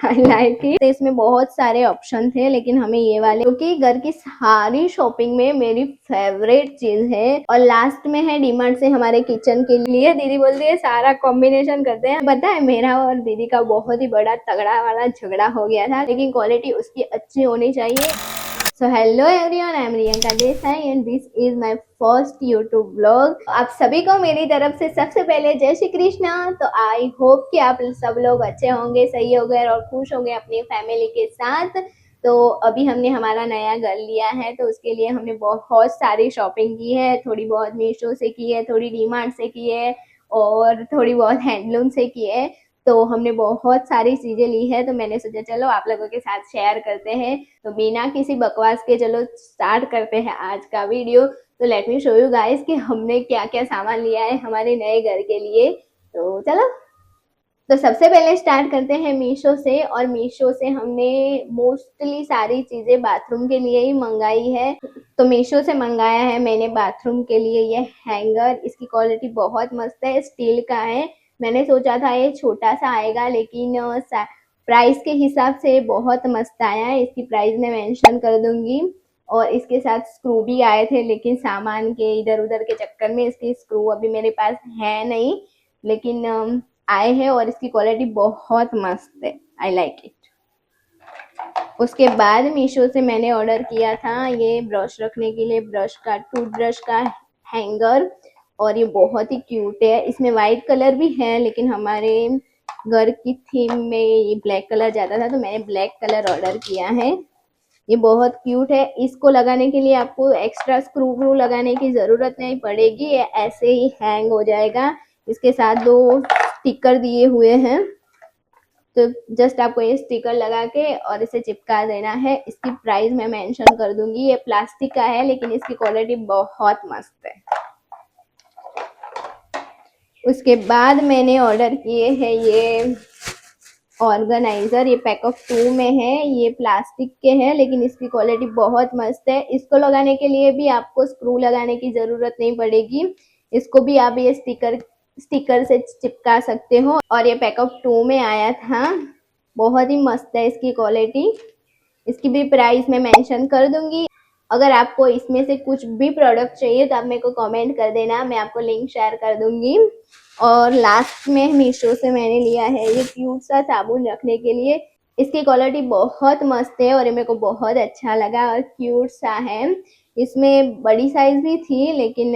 I like it. तो इसमें बहुत सारे ऑप्शन थे लेकिन हमें ये वाले, क्योंकि घर की सारी शॉपिंग में मेरी फेवरेट चीज है। और लास्ट में है डीमार्ट से हमारे किचन के लिए। दीदी बोलती है सारा कॉम्बिनेशन करते हैं। पता है मेरा और दीदी का बहुत ही बड़ा तगड़ा वाला झगड़ा हो गया था, लेकिन क्वालिटी उसकी अच्छी होनी चाहिए। So hello everyone, I am Riyanka Desai and this is my first YouTube blog. आप सभी को मेरी तरफ से सबसे पहले जय श्री कृष्णा। तो आई होप कि आप सब लोग अच्छे होंगे, सही होंगे और खुश होंगे अपनी फैमिली के साथ। तो अभी हमने हमारा नया घर लिया है, तो उसके लिए हमने बहुत सारी शॉपिंग की है। थोड़ी बहुत मीशो से की है, थोड़ी डीमार्ट से की है और थोड़ी बहुत हैंडलूम से की है। तो हमने बहुत सारी चीजें ली है, तो मैंने सोचा चलो आप लोगों के साथ शेयर करते हैं। तो बिना किसी बकवास के चलो स्टार्ट करते हैं आज का वीडियो। तो let me show you guys कि हमने क्या क्या सामान लिया है हमारे नए घर के लिए। तो चलो, तो सबसे पहले स्टार्ट करते हैं मीशो से। और मीशो से हमने मोस्टली सारी चीजें बाथरूम के लिए ही मंगाई है। तो मीशो से मंगाया है मैंने बाथरूम के लिए ये हैंगर। इसकी क्वालिटी बहुत मस्त है, स्टील का है। मैंने सोचा था ये छोटा सा आएगा, लेकिन प्राइस के हिसाब से बहुत मस्त आया है। इसकी प्राइस मैं मेंशन कर दूंगी। और इसके साथ स्क्रू भी आए थे, लेकिन सामान के इधर उधर के चक्कर में इसकी स्क्रू अभी मेरे पास है नहीं, लेकिन आए हैं और इसकी क्वालिटी बहुत मस्त है। I like it. उसके बाद मीशो से मैंने ऑर्डर किया था ये ब्रश रखने के लिए, ब्रश का टूथब्रश का हैंगर। और ये बहुत ही क्यूट है। इसमें वाइट कलर भी है, लेकिन हमारे घर की थीम में ये ब्लैक कलर ज्यादा था, तो मैंने ब्लैक कलर ऑर्डर किया है। ये बहुत क्यूट है। इसको लगाने के लिए आपको एक्स्ट्रा स्क्रू व्रू लगाने की जरूरत नहीं पड़ेगी, ये ऐसे ही हैंग हो जाएगा। इसके साथ 2 स्टिकर दिए हुए हैं, तो जस्ट आपको ये स्टिकर लगा के और इसे चिपका देना है। इसकी प्राइस मैं मेंशन कर दूंगी। ये प्लास्टिक का है, लेकिन इसकी क्वालिटी बहुत मस्त है। उसके बाद मैंने ऑर्डर किए हैं ये ऑर्गेनाइजर। ये पैक ऑफ 2 में है। ये प्लास्टिक के हैं, लेकिन इसकी क्वालिटी बहुत मस्त है। इसको लगाने के लिए भी आपको स्क्रू लगाने की जरूरत नहीं पड़ेगी। इसको भी आप ये स्टिकर से चिपका सकते हो। और ये पैक ऑफ 2 में आया था। बहुत ही मस्त है इसकी क्वालिटी। इसकी भी प्राइस मैं मेंशन कर दूंगी। अगर आपको इसमें से कुछ भी प्रोडक्ट चाहिए तो आप मेरे को कमेंट कर देना, मैं आपको लिंक शेयर कर दूंगी। और लास्ट में मीशो से मैंने लिया है ये क्यूट सा साबुन रखने के लिए। इसकी क्वालिटी बहुत मस्त है और ये मेरे को बहुत अच्छा लगा और क्यूट सा है। इसमें बड़ी साइज भी थी, लेकिन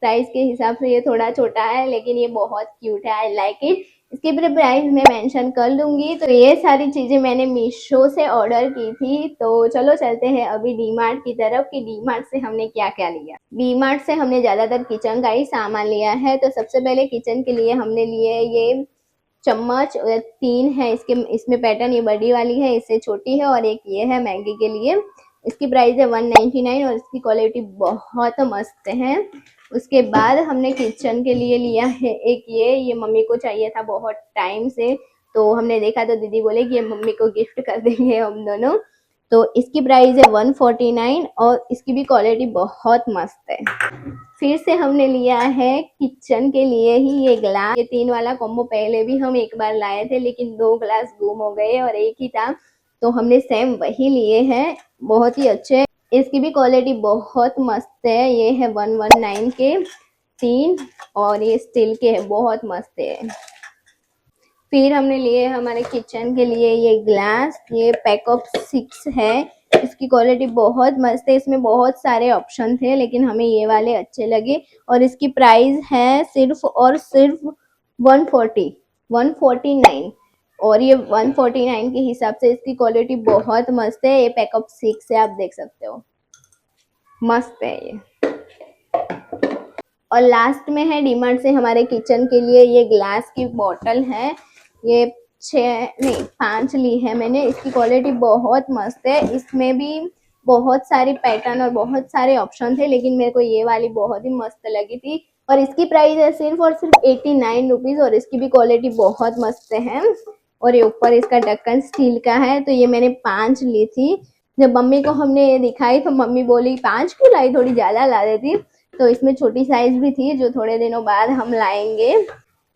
साइज के हिसाब से ये थोड़ा छोटा है, लेकिन ये बहुत क्यूट है। I like it. इसकी भी प्राइस मैं मेंशन कर लूंगी। तो ये सारी चीजें मैंने मीशो से ऑर्डर की थी। तो चलो चलते हैं अभी डीमार्ट की तरफ कि डीमार्ट से हमने क्या क्या लिया। डीमार्ट से हमने ज्यादातर किचन का ही सामान लिया है। तो सबसे पहले किचन के लिए हमने लिए ये चम्मच। 3 है इसमें पैटर्न। ये बड़ी वाली है, इससे छोटी है, और एक ये है मैगी के लिए। इसकी प्राइस है 199 और इसकी क्वालिटी बहुत मस्त है। उसके बाद हमने किचन के लिए लिया है एक ये मम्मी को चाहिए था बहुत टाइम से, तो हमने देखा तो दीदी बोले कि ये मम्मी को गिफ्ट कर देंगे हम दोनों। तो इसकी प्राइस है 149 और इसकी भी क्वालिटी बहुत मस्त है। फिर से हमने लिया है किचन के लिए ही ये ग्लास। ये 3 वाला कॉम्बो पहले भी हम एक बार लाए थे, लेकिन 2 ग्लास गुम हो गए और एक ही था, तो हमने सेम वही लिए हैं। बहुत ही अच्छे। इसकी भी क्वालिटी बहुत मस्त है। ये है 119 के 3 और ये स्टील के है, बहुत मस्त है। फिर हमने लिए हमारे किचन के लिए ये ग्लास। ये पैक ऑफ 6 है। इसकी क्वालिटी बहुत मस्त है। इसमें बहुत सारे ऑप्शन थे, लेकिन हमें ये वाले अच्छे लगे। और इसकी प्राइस है सिर्फ और सिर्फ 149 और ये 149 के हिसाब से इसकी क्वालिटी बहुत मस्त है। ये पैक ऑफ 6 है, आप देख सकते हो, मस्त है ये। और लास्ट में है डीमार्ट से हमारे किचन के लिए ये ग्लास की बोतल है। ये 5 ली है मैंने। इसकी क्वालिटी बहुत मस्त है। इसमें भी बहुत सारी पैटर्न और बहुत सारे ऑप्शन थे, लेकिन मेरे को ये वाली बहुत ही मस्त लगी थी। और इसकी प्राइस है सिर्फ और सिर्फ 89 रुपीज और इसकी भी क्वालिटी बहुत मस्त है। और ये ऊपर इसका ढक्कन स्टील का है। तो ये मैंने 5 ली थी। जब मम्मी को हमने ये दिखाई तो मम्मी बोली 5 क्यों लाई, थोड़ी ज्यादा ला देती। तो इसमें छोटी साइज भी थी, जो थोड़े दिनों बाद हम लाएंगे।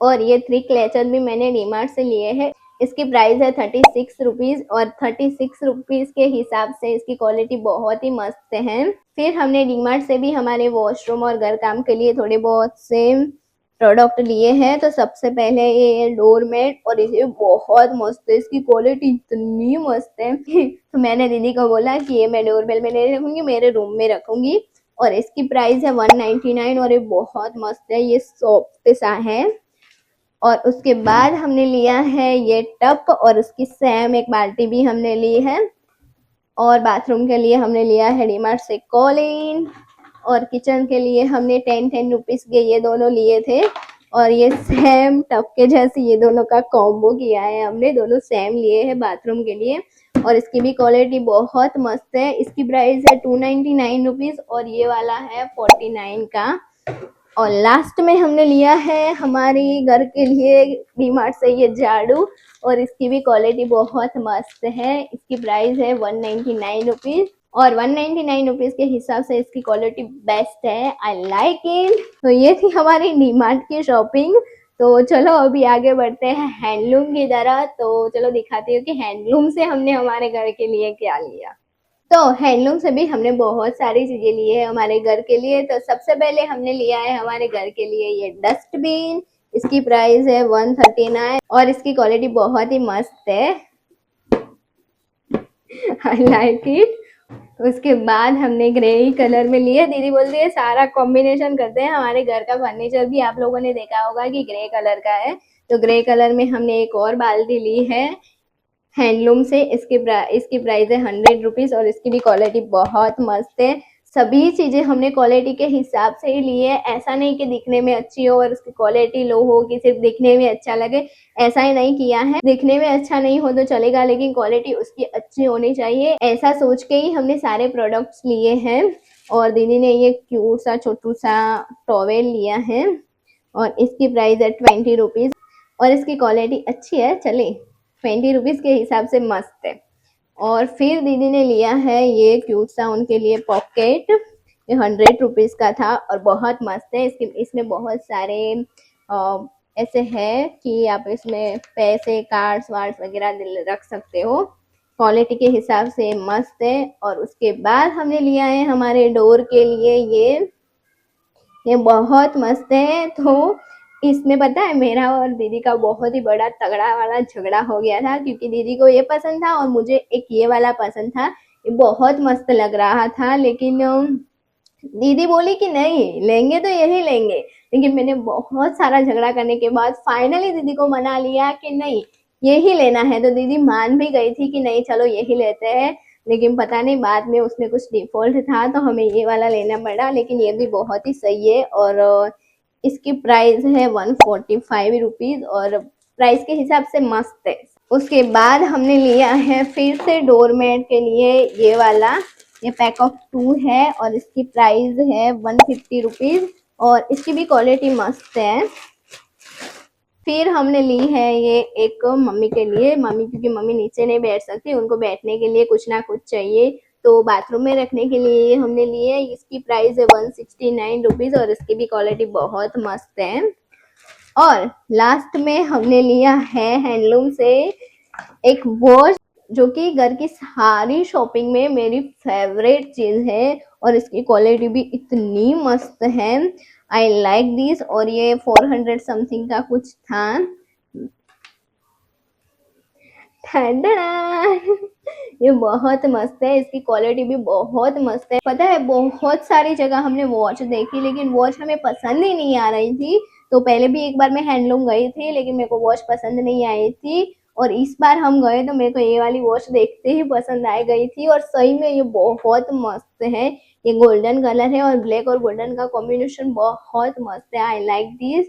और ये 3 क्लेचर भी मैंने डीमार्ट से लिए हैं। इसकी प्राइस है 36 रुपीज और 36 रुपीज के हिसाब से इसकी क्वालिटी बहुत ही मस्त है। फिर हमने डीमार्ट से भी हमारे वॉशरूम और घर काम के लिए थोड़े बहुत से प्रोडक्ट लिए हैं। तो सबसे पहले ये डोरमेट, और ये बहुत मस्त है, इसकी क्वालिटी इतनी मस्त है तो मैंने दीदी को बोला कि ये मैं डोरबेल में नहीं रखूंगी, मेरे रूम में रखूंगी। और इसकी प्राइस है 199 और ये बहुत मस्त है, ये सॉफ्ट सा है। और उसके बाद हमने लिया है ये टप, और उसकी सेम एक बाल्टी भी हमने ली है। और बाथरूम के लिए हमने लिया है डीमार्ट से कॉलिन, और किचन के लिए हमने 10 रुपीज के ये दोनों लिए थे। और ये सेम टब के जैसे ये दोनों का कॉम्बो किया है हमने, दोनों सेम लिए हैं बाथरूम के लिए। और इसकी भी क्वालिटी बहुत मस्त है। इसकी प्राइस है 299 रुपीज और ये वाला है 49 का। और लास्ट में हमने लिया है हमारी घर के लिए डीमार्ट से ये झाड़ू, और इसकी भी क्वालिटी बहुत मस्त है। इसकी प्राइस है 199 रुपीज और 199 रुपीज के हिसाब से इसकी क्वालिटी बेस्ट है। I like it. तो ये थी हमारी डीमार्ट की शॉपिंग। तो चलो अभी आगे बढ़ते हैं हैंडलूम की तरह। तो चलो दिखाती हूँ कि हैंडलूम से हमने हमारे घर के लिए क्या लिया। तो हैंडलूम से भी हमने बहुत सारी चीजें ली है हमारे घर के लिए। तो सबसे पहले हमने लिया है हमारे घर के लिए ये डस्टबिन। इसकी प्राइस है 139 और इसकी क्वालिटी बहुत ही मस्त है। I like it. उसके बाद हमने ग्रे कलर में लिया। दीदी बोलती है सारा कॉम्बिनेशन करते हैं। हमारे घर का फर्नीचर भी आप लोगों ने देखा होगा कि ग्रे कलर का है। तो ग्रे कलर में हमने एक और बाल्टी ली है हैंडलूम से। इसकी प्राइस है 100 रुपीज और इसकी भी क्वालिटी बहुत मस्त है। सभी चीजें हमने क्वालिटी के हिसाब से ही ली है। ऐसा नहीं कि दिखने में अच्छी हो और उसकी क्वालिटी लो हो कि सिर्फ दिखने में अच्छा लगे, ऐसा ही नहीं किया है। दिखने में अच्छा नहीं हो तो चलेगा लेकिन क्वालिटी उसकी अच्छी होनी चाहिए, ऐसा सोच के ही हमने सारे प्रोडक्ट्स लिए हैं। और दीदी ने ये क्यूट सा छोटू सा टॉवेल लिया है और इसकी प्राइस है 20 रुपीज और इसकी क्वालिटी अच्छी है, चले 20 रुपीज के हिसाब से मस्त है। और फिर दीदी ने लिया है ये क्यूट सा उनके लिए पॉकेट। ये 100 रुपीज का था और बहुत मस्त है। इसमें बहुत सारे ऐसे है कि आप इसमें पैसे कार्ड्स वार्ड्स वगैरह रख सकते हो। क्वालिटी के हिसाब से मस्त है। और उसके बाद हमने लिया है हमारे डोर के लिए ये बहुत मस्त है। तो इसमें पता है मेरा और दीदी का बहुत ही बड़ा तगड़ा वाला झगड़ा हो गया था, क्योंकि दीदी को ये पसंद था और मुझे एक ये वाला पसंद था। ये बहुत मस्त लग रहा था लेकिन दीदी बोली कि नहीं लेंगे तो यही लेंगे। लेकिन मैंने बहुत सारा झगड़ा करने के बाद फाइनली दीदी को मना लिया कि नहीं यही लेना है। तो दीदी मान भी गई थी कि नहीं चलो यही लेते हैं। लेकिन पता नहीं बाद में उसमें कुछ डिफॉल्ट था तो हमें ये वाला लेना पड़ा। लेकिन ये भी बहुत ही सही है और इसकी प्राइस है 145 रुपीज और प्राइस के हिसाब से मस्त है। उसके बाद हमने लिया है फिर से डोरमेट के लिए ये वाला, ये पैक ऑफ 2 है और इसकी प्राइस है 150 रुपीज और इसकी भी क्वालिटी मस्त है। फिर हमने ली है ये एक मम्मी के लिए, मम्मी क्योंकि मम्मी नीचे नहीं बैठ सकती, उनको बैठने के लिए कुछ ना कुछ चाहिए, तो बाथरूम में रखने के लिए हमने लिए। इसकी प्राइस है 169 रुपीज और इसकी भी क्वालिटी बहुत मस्त है। और लास्ट में हमने लिया है हैंडलूम से एक वॉच, जो कि घर की सारी शॉपिंग में मेरी फेवरेट चीज है और इसकी क्वालिटी भी इतनी मस्त है। I like this. और ये 400 समथिंग का कुछ था। ये बहुत मस्त है, इसकी क्वालिटी भी बहुत मस्त है। पता है बहुत सारी जगह हमने वॉच देखी लेकिन वॉच हमें पसंद ही नहीं आ रही थी। तो पहले भी एक बार मैं हैंडलूम गई थी लेकिन मेरे को वॉच पसंद नहीं आई थी और इस बार हम गए तो मेरे को ये वाली वॉच देखते ही पसंद आ गई थी और सही में ये बहुत मस्त है। ये गोल्डन कलर है और ब्लैक और गोल्डन का कॉम्बिनेशन बहुत मस्त है। I like this.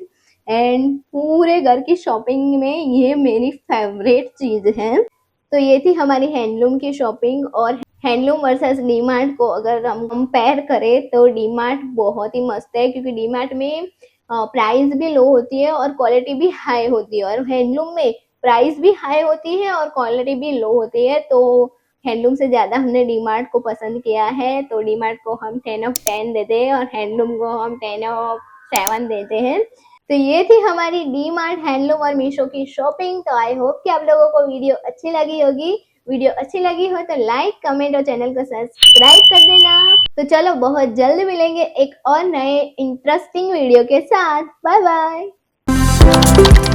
एंड पूरे घर की शॉपिंग में ये मेरी फेवरेट चीज है। तो ये थी हमारी हैंडलूम की शॉपिंग। और हैंडलूम वर्सेस डीमार्ट को अगर हम कंपेयर करें तो डीमार्ट बहुत ही मस्त है, क्योंकि डीमार्ट में प्राइस भी लो होती है और क्वालिटी भी हाई होती है, और हैंडलूम में प्राइस भी हाई होती है और क्वालिटी भी लो होती है। तो हैंडलूम से ज्यादा हमने डीमार्ट को पसंद किया है। तो डीमार्ट को हम 10 ऑफ 10 देते हैं और हैंडलूम को हम 10 ऑफ 7 देते हैं। तो ये थी हमारी डी मार्ट, हैंडलूम और मीशो की शॉपिंग। तो आई होप कि आप लोगों को वीडियो अच्छी लगी होगी। वीडियो अच्छी लगी हो तो लाइक, कमेंट और चैनल को सब्सक्राइब कर देना। तो चलो बहुत जल्द मिलेंगे एक और नए इंटरेस्टिंग वीडियो के साथ। Bye bye.